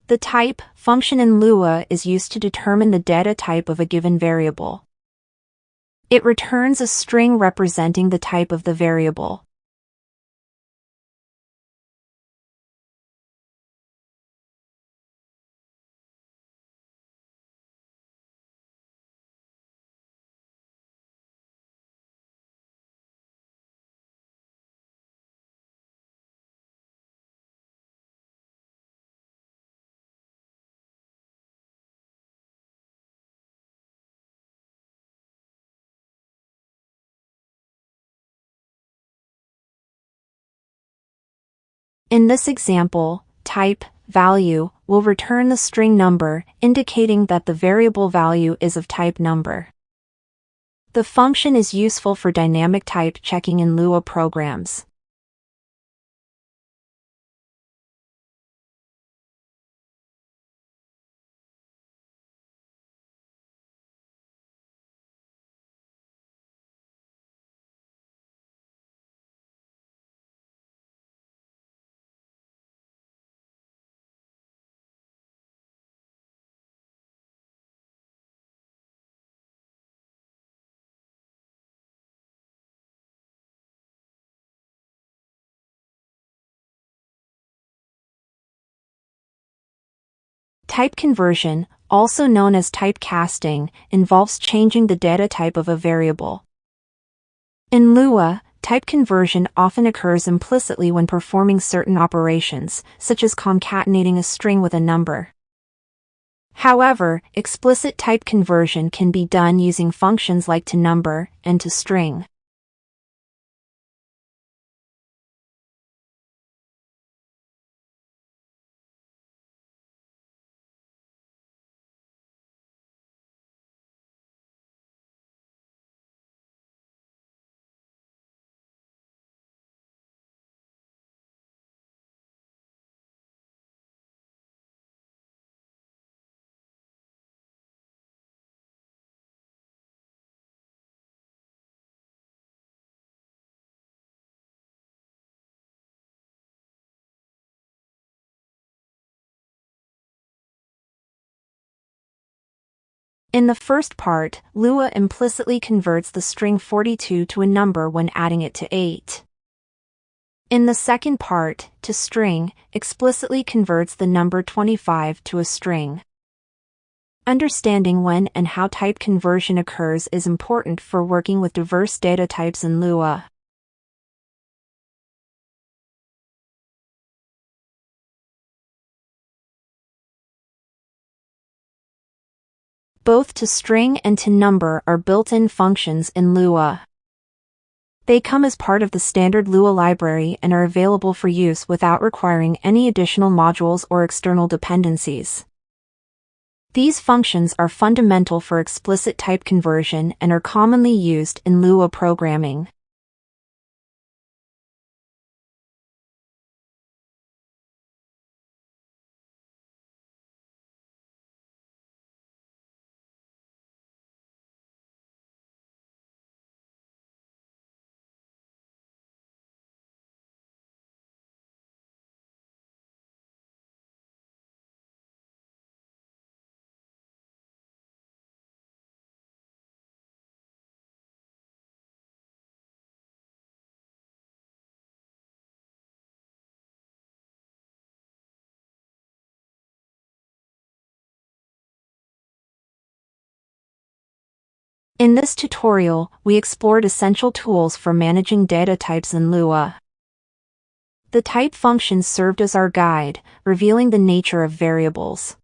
The type function in Lua is used to determine the data type of a given variable. It returns a string representing the type of the variable. In this example, type value will return the string number, indicating that the variable value is of type number. The function is useful for dynamic type checking in Lua programs. Type conversion, also known as typecasting, involves changing the data type of a variable. In Lua, type conversion often occurs implicitly when performing certain operations, such as concatenating a string with a number. However, explicit type conversion can be done using functions like tonumber and tostring. In the first part, Lua implicitly converts the string 42 to a number when adding it to 8. In the second part, tostring explicitly converts the number 25 to a string. Understanding when and how type conversion occurs is important for working with diverse data types in Lua. Both tostring and tonumber are built-in functions in Lua. They come as part of the standard Lua library and are available for use without requiring any additional modules or external dependencies. These functions are fundamental for explicit type conversion and are commonly used in Lua programming. In this tutorial, we explored essential tools for managing data types in Lua. The type functions served as our guide, revealing the nature of variables.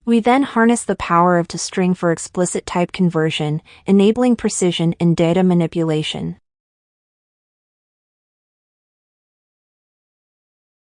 We then harnessed the power of tostring for explicit type conversion, enabling precision in data manipulation.